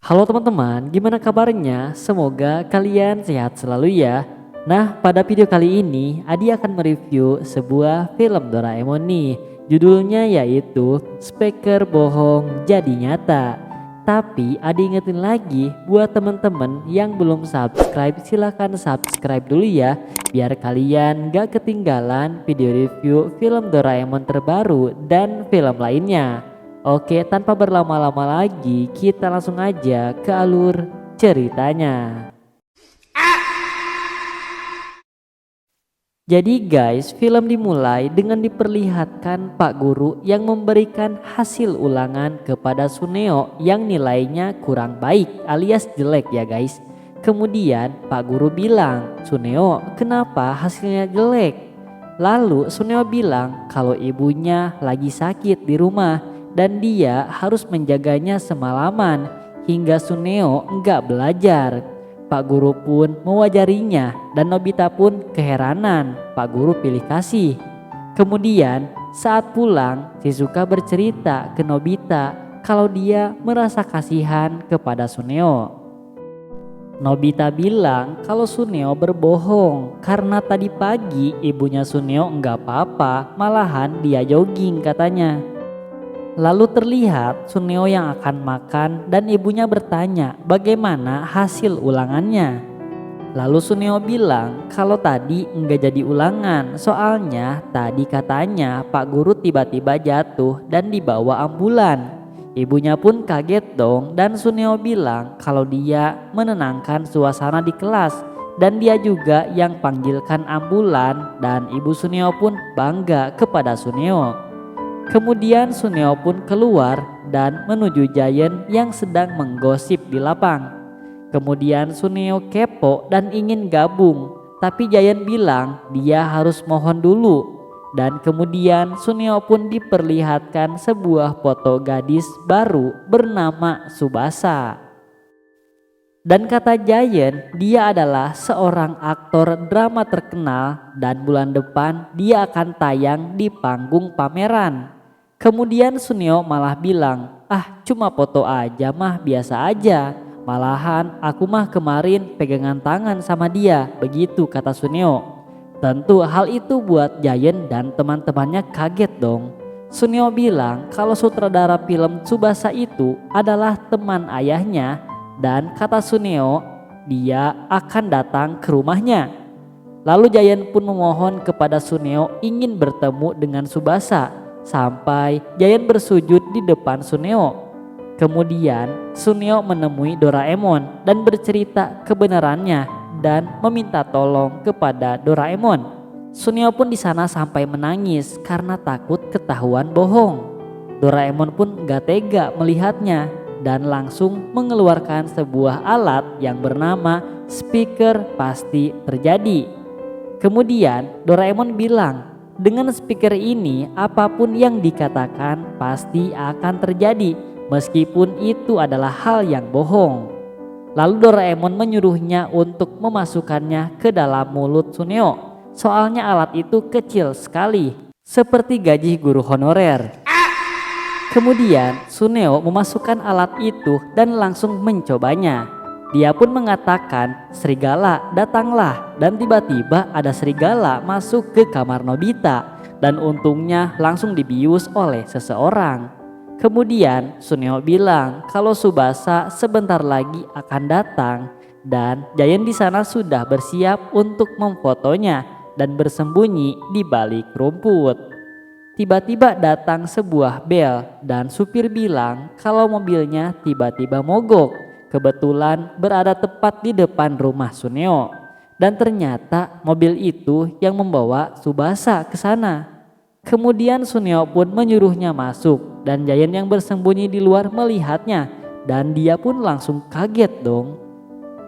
Halo teman-teman, gimana kabarnya? Semoga kalian sehat selalu ya. Nah, pada video kali ini Adi akan mereview sebuah film Doraemon nih. Judulnya yaitu Speaker Bohong Jadi Nyata. Tapi Adi ingetin lagi buat teman-teman yang belum subscribe, silahkan subscribe dulu ya. Biar kalian gak ketinggalan video review film Doraemon terbaru dan film lainnya. Oke, tanpa berlama-lama lagi, kita langsung aja ke alur ceritanya. Jadi guys, film dimulai dengan diperlihatkan Pak Guru yang memberikan hasil ulangan kepada Suneo yang nilainya kurang baik alias jelek ya guys. Kemudian Pak Guru bilang, "Suneo, kenapa hasilnya jelek?" Lalu Suneo bilang kalau ibunya lagi sakit di rumah dan dia harus menjaganya semalaman hingga Suneo enggak belajar. Pak Guru pun mewajarinya dan Nobita pun keheranan. Pak Guru pilih kasih. Kemudian saat pulang Shizuka bercerita ke Nobita kalau dia merasa kasihan kepada Suneo. Nobita bilang kalau Suneo berbohong karena tadi pagi ibunya Suneo enggak apa-apa, malahan dia jogging katanya. Lalu terlihat Suneo yang akan makan dan ibunya bertanya bagaimana hasil ulangannya. Lalu Suneo bilang kalau tadi enggak jadi ulangan, soalnya tadi katanya Pak Guru tiba-tiba jatuh dan dibawa ambulan. Ibunya pun kaget dong dan Suneo bilang kalau dia menenangkan suasana di kelas dan dia juga yang panggilkan ambulan dan ibu Suneo pun bangga kepada Suneo. Kemudian Suneo pun keluar dan menuju Giant yang sedang menggosip di lapang. Kemudian Suneo kepo dan ingin gabung, tapi Giant bilang dia harus mohon dulu. Dan kemudian Suneo pun diperlihatkan sebuah foto gadis baru bernama Tsubasa. Dan kata Giant, dia adalah seorang aktor drama terkenal dan bulan depan dia akan tayang di panggung pameran. Kemudian Suneo malah bilang, cuma foto aja mah biasa aja. Malahan aku mah kemarin pegangan tangan sama dia, begitu kata Suneo. Tentu hal itu buat Giant dan teman-temannya kaget dong. Suneo bilang kalau sutradara film Tsubasa itu adalah teman ayahnya dan kata Suneo dia akan datang ke rumahnya. Lalu Giant pun memohon kepada Suneo ingin bertemu dengan Tsubasa. Sampai Giant bersujud di depan Suneo. Kemudian Suneo menemui Doraemon dan bercerita kebenarannya dan meminta tolong kepada Doraemon. Suneo pun di sana sampai menangis karena takut ketahuan bohong. Doraemon pun gak tega melihatnya dan langsung mengeluarkan sebuah alat yang bernama speaker pasti terjadi. Kemudian Doraemon bilang, dengan speaker ini apapun yang dikatakan pasti akan terjadi meskipun itu adalah hal yang bohong. Lalu Doraemon menyuruhnya untuk memasukkannya ke dalam mulut Suneo. Soalnya alat itu kecil sekali, seperti gaji guru honorer. Kemudian Suneo memasukkan alat itu dan langsung mencobanya. Dia pun mengatakan, "Serigala, datanglah." Dan tiba-tiba ada serigala masuk ke kamar Nobita dan untungnya langsung dibius oleh seseorang. Kemudian Suneo bilang kalau Tsubasa sebentar lagi akan datang dan Giant di sana sudah bersiap untuk memfotonya dan bersembunyi di balik rumput. Tiba-tiba datang sebuah bel dan supir bilang kalau mobilnya tiba-tiba mogok. Kebetulan berada tepat di depan rumah Suneo. Dan ternyata mobil itu yang membawa Tsubasa ke sana. Kemudian Suneo pun menyuruhnya masuk dan Giant yang bersembunyi di luar melihatnya dan dia pun langsung kaget dong.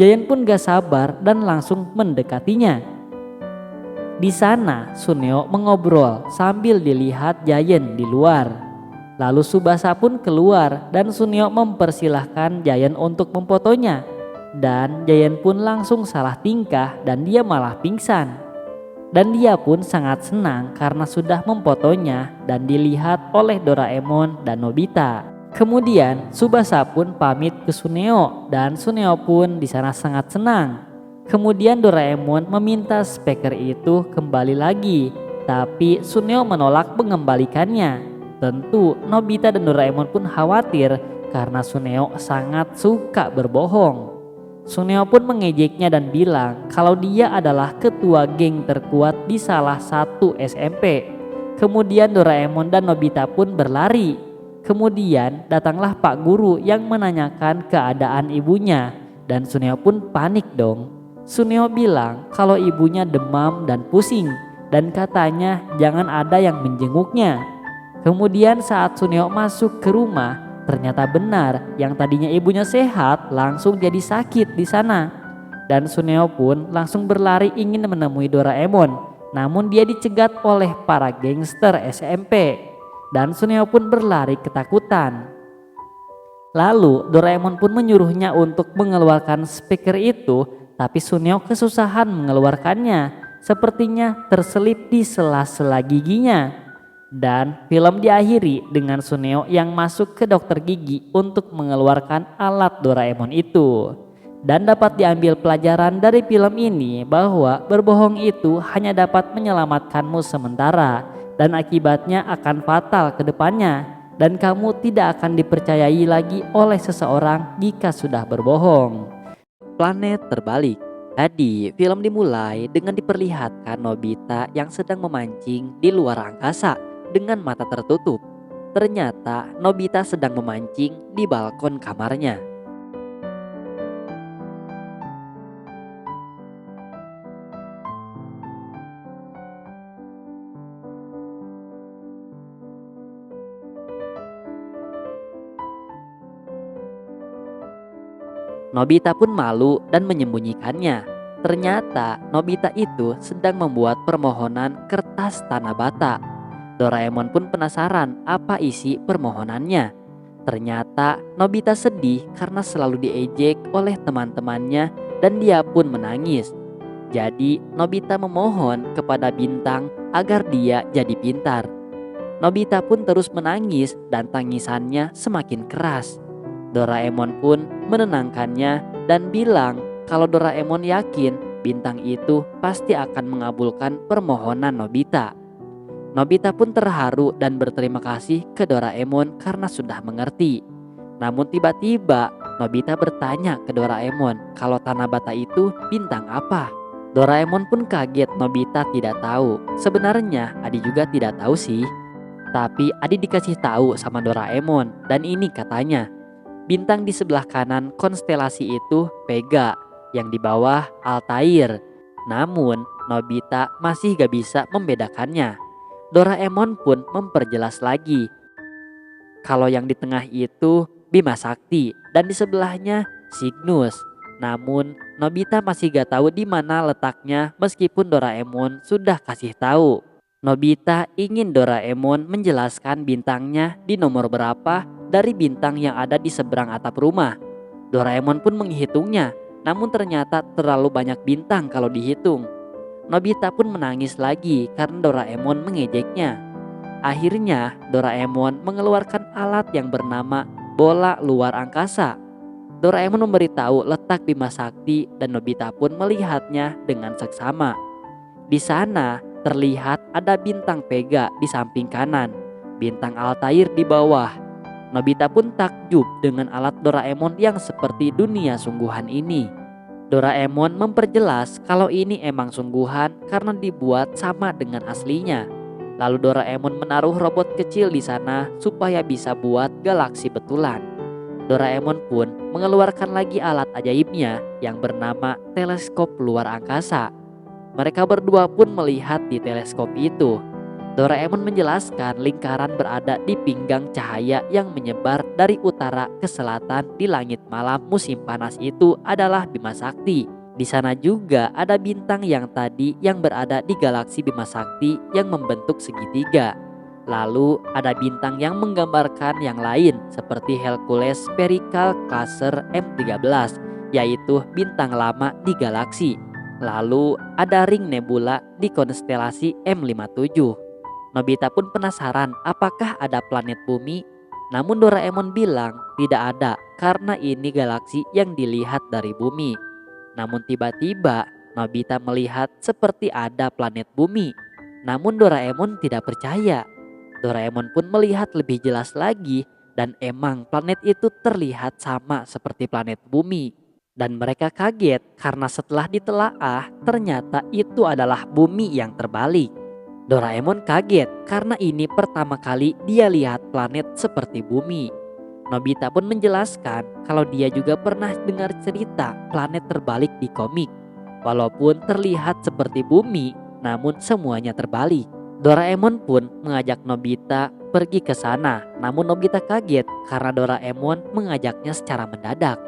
Giant pun gak sabar dan langsung mendekatinya. Di sana Suneo mengobrol sambil dilihat Giant di luar. Lalu Tsubasa pun keluar dan Suneo mempersilahkan Giant untuk memfotonya. Dan Giant pun langsung salah tingkah dan dia malah pingsan. Dan dia pun sangat senang karena sudah memfotonya dan dilihat oleh Doraemon dan Nobita. Kemudian Tsubasa pun pamit ke Suneo dan Suneo pun di sana sangat senang. Kemudian Doraemon meminta speaker itu kembali lagi, tapi Suneo menolak mengembalikannya. Tentu Nobita dan Doraemon pun khawatir karena Suneo sangat suka berbohong. Suneo pun mengejeknya dan bilang kalau dia adalah ketua geng terkuat di salah satu SMP. Kemudian Doraemon dan Nobita pun berlari. Kemudian datanglah Pak Guru yang menanyakan keadaan ibunya dan Suneo pun panik dong. Suneo bilang kalau ibunya demam dan pusing dan katanya jangan ada yang menjenguknya. Kemudian saat Suneo masuk ke rumah, ternyata benar yang tadinya ibunya sehat langsung jadi sakit di sana. Dan Suneo pun langsung berlari ingin menemui Doraemon, namun dia dicegat oleh para gangster SMP. Dan Suneo pun berlari ketakutan. Lalu Doraemon pun menyuruhnya untuk mengeluarkan speaker itu, tapi Suneo kesusahan mengeluarkannya, sepertinya terselip di sela-sela giginya. Dan film diakhiri dengan Suneo yang masuk ke dokter gigi untuk mengeluarkan alat Doraemon itu. Dan dapat diambil pelajaran dari film ini bahwa berbohong itu hanya dapat menyelamatkanmu sementara, dan akibatnya akan fatal ke depannya, dan kamu tidak akan dipercayai lagi oleh seseorang jika sudah berbohong. Planet terbalik. Tadi film dimulai dengan diperlihatkan Nobita yang sedang memancing di luar angkasa dengan mata tertutup. Ternyata Nobita sedang memancing di balkon kamarnya. Nobita pun malu dan menyembunyikannya. Ternyata Nobita itu sedang membuat permohonan kertas tanah bata. Doraemon pun penasaran apa isi permohonannya. Ternyata Nobita sedih karena selalu diejek oleh teman-temannya dan dia pun menangis. Jadi Nobita memohon kepada bintang agar dia jadi pintar. Nobita pun terus menangis dan tangisannya semakin keras. Doraemon pun menenangkannya dan bilang kalau Doraemon yakin bintang itu pasti akan mengabulkan permohonan Nobita. Nobita pun terharu dan berterima kasih ke Doraemon karena sudah mengerti. Namun tiba-tiba Nobita bertanya ke Doraemon kalau tanah bata itu bintang apa. Doraemon pun kaget Nobita tidak tahu. Sebenarnya Adi juga tidak tahu sih. Tapi Adi dikasih tahu sama Doraemon dan ini katanya. Bintang di sebelah kanan konstelasi itu Vega, yang di bawah Altair. Namun Nobita masih gak bisa membedakannya. Doraemon pun memperjelas lagi. Kalau yang di tengah itu Bima Sakti dan di sebelahnya Cygnus. Namun Nobita masih gak tahu di mana letaknya meskipun Doraemon sudah kasih tahu. Nobita ingin Doraemon menjelaskan bintangnya di nomor berapa dari bintang yang ada di seberang atap rumah. Doraemon pun menghitungnya, namun ternyata terlalu banyak bintang kalau dihitung. Nobita pun menangis lagi karena Doraemon mengejeknya. Akhirnya Doraemon mengeluarkan alat yang bernama bola luar angkasa. Doraemon memberitahu letak Bima Sakti dan Nobita pun melihatnya dengan seksama. Di sana terlihat ada bintang Vega di samping kanan, bintang Altair di bawah. Nobita pun takjub dengan alat Doraemon yang seperti dunia sungguhan ini. Doraemon memperjelas kalau ini emang sungguhan karena dibuat sama dengan aslinya. Lalu Doraemon menaruh robot kecil di sana supaya bisa buat galaksi betulan. Doraemon pun mengeluarkan lagi alat ajaibnya yang bernama teleskop luar angkasa. Mereka berdua pun melihat di teleskop itu. Doraemon menjelaskan lingkaran berada di pinggang cahaya yang menyebar dari utara ke selatan di langit malam musim panas itu adalah Bima Sakti. Di sana juga ada bintang yang tadi yang berada di galaksi Bima Sakti yang membentuk segitiga. Lalu ada bintang yang menggambarkan yang lain seperti Hercules Spherical Cluster M13, yaitu bintang lama di galaksi. Lalu ada ring nebula di konstelasi M57. Nobita pun penasaran apakah ada planet bumi. Namun Doraemon bilang tidak ada karena ini galaksi yang dilihat dari bumi. Namun tiba-tiba Nobita melihat seperti ada planet bumi. Namun Doraemon tidak percaya. Doraemon pun melihat lebih jelas lagi dan emang planet itu terlihat sama seperti planet bumi. Dan mereka kaget karena setelah ditelaah ternyata itu adalah bumi yang terbalik. Doraemon kaget karena ini pertama kali dia lihat planet seperti bumi. Nobita pun menjelaskan kalau dia juga pernah dengar cerita planet terbalik di komik. Walaupun terlihat seperti bumi, namun semuanya terbalik. Doraemon pun mengajak Nobita pergi ke sana, namun Nobita kaget karena Doraemon mengajaknya secara mendadak.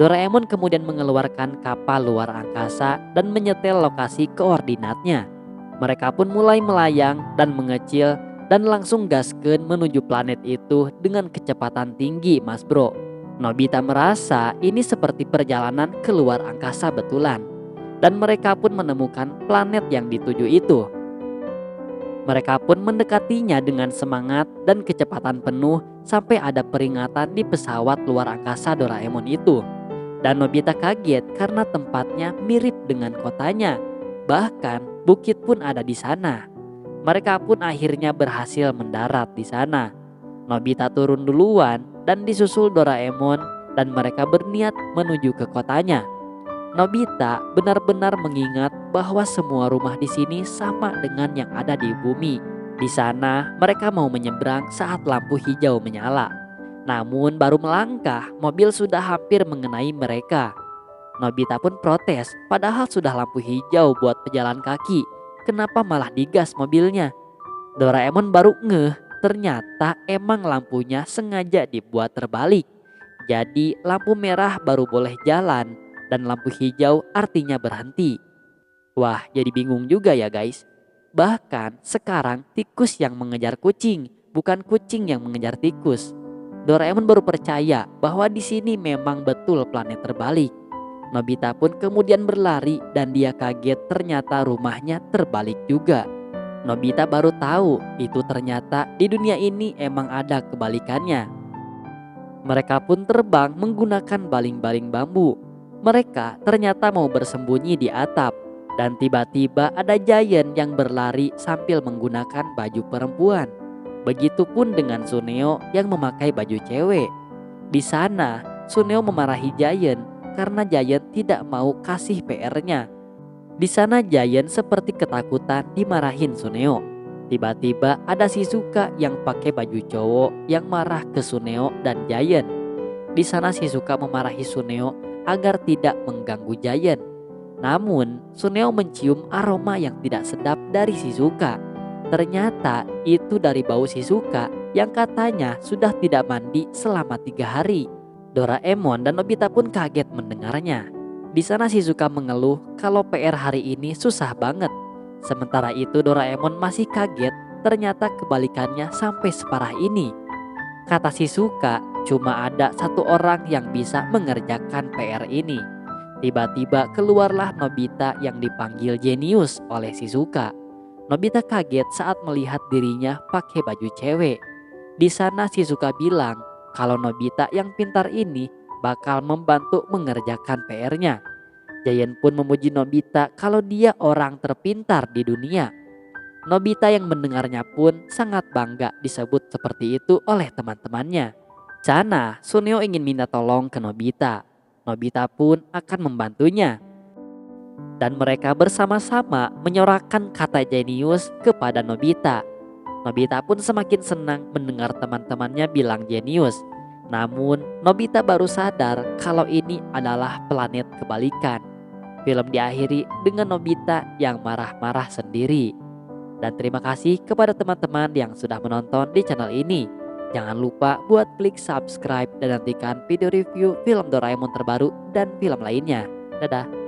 Doraemon kemudian mengeluarkan kapal luar angkasa dan menyetel lokasi koordinatnya. Mereka pun mulai melayang dan mengecil dan langsung gaskeun menuju planet itu dengan kecepatan tinggi, Mas Bro. Nobita merasa ini seperti perjalanan ke luar angkasa betulan. Dan mereka pun menemukan planet yang dituju itu. Mereka pun mendekatinya dengan semangat dan kecepatan penuh sampai ada peringatan di pesawat luar angkasa Doraemon itu. Dan Nobita kaget karena tempatnya mirip dengan kotanya. Bahkan bukit pun ada di sana. Mereka pun akhirnya berhasil mendarat di sana. Nobita turun duluan dan disusul Doraemon dan mereka berniat menuju ke kotanya. Nobita benar-benar mengingat bahwa semua rumah di sini sama dengan yang ada di bumi. Di sana mereka mau menyeberang saat lampu hijau menyala. Namun baru melangkah, mobil sudah hampir mengenai mereka. Nobita pun protes, padahal sudah lampu hijau buat pejalan kaki. Kenapa malah digas mobilnya? Doraemon baru ngeh, ternyata emang lampunya sengaja dibuat terbalik. Jadi lampu merah baru boleh jalan dan lampu hijau artinya berhenti. Wah, jadi bingung juga ya guys. Bahkan sekarang tikus yang mengejar kucing, bukan kucing yang mengejar tikus. Doraemon baru percaya bahwa di sini memang betul planet terbalik. Nobita pun kemudian berlari dan dia kaget ternyata rumahnya terbalik juga. Nobita baru tahu itu ternyata di dunia ini emang ada kebalikannya. Mereka pun terbang menggunakan baling-baling bambu. Mereka ternyata mau bersembunyi di atap. Dan tiba-tiba ada giant yang berlari sambil menggunakan baju perempuan. Begitupun dengan Suneo yang memakai baju cewek. Di sana Suneo memarahi giant karena giant tidak mau kasih PR-nya. Di sana giant seperti ketakutan dimarahin Suneo. Tiba-tiba ada Shizuka yang pakai baju cowok yang marah ke Suneo dan giant. Di sana Shizuka memarahi Suneo agar tidak mengganggu giant. Namun Suneo mencium aroma yang tidak sedap dari Shizuka. Ternyata itu dari bau Shizuka yang katanya sudah tidak mandi selama 3 hari. Doraemon dan Nobita pun kaget mendengarnya. Di sana Shizuka mengeluh kalau PR hari ini susah banget. Sementara itu Doraemon masih kaget ternyata kebalikannya sampai separah ini. Kata Shizuka, cuma ada satu orang yang bisa mengerjakan PR ini. Tiba-tiba keluarlah Nobita yang dipanggil jenius oleh Shizuka. Nobita kaget saat melihat dirinya pakai baju cewek. Di sana Shizuka bilang kalau Nobita yang pintar ini bakal membantu mengerjakan PR-nya. Giant pun memuji Nobita kalau dia orang terpintar di dunia. Nobita yang mendengarnya pun sangat bangga disebut seperti itu oleh teman-temannya. Sana Suneo ingin minta tolong ke Nobita. Nobita pun akan membantunya. Dan mereka bersama-sama menyorakan kata jenius kepada Nobita. Nobita pun semakin senang mendengar teman-temannya bilang jenius. Namun Nobita baru sadar kalau ini adalah planet kebalikan. Film diakhiri dengan Nobita yang marah-marah sendiri. Dan terima kasih kepada teman-teman yang sudah menonton di channel ini. Jangan lupa buat klik subscribe dan nantikan video review film Doraemon terbaru dan film lainnya. Dadah.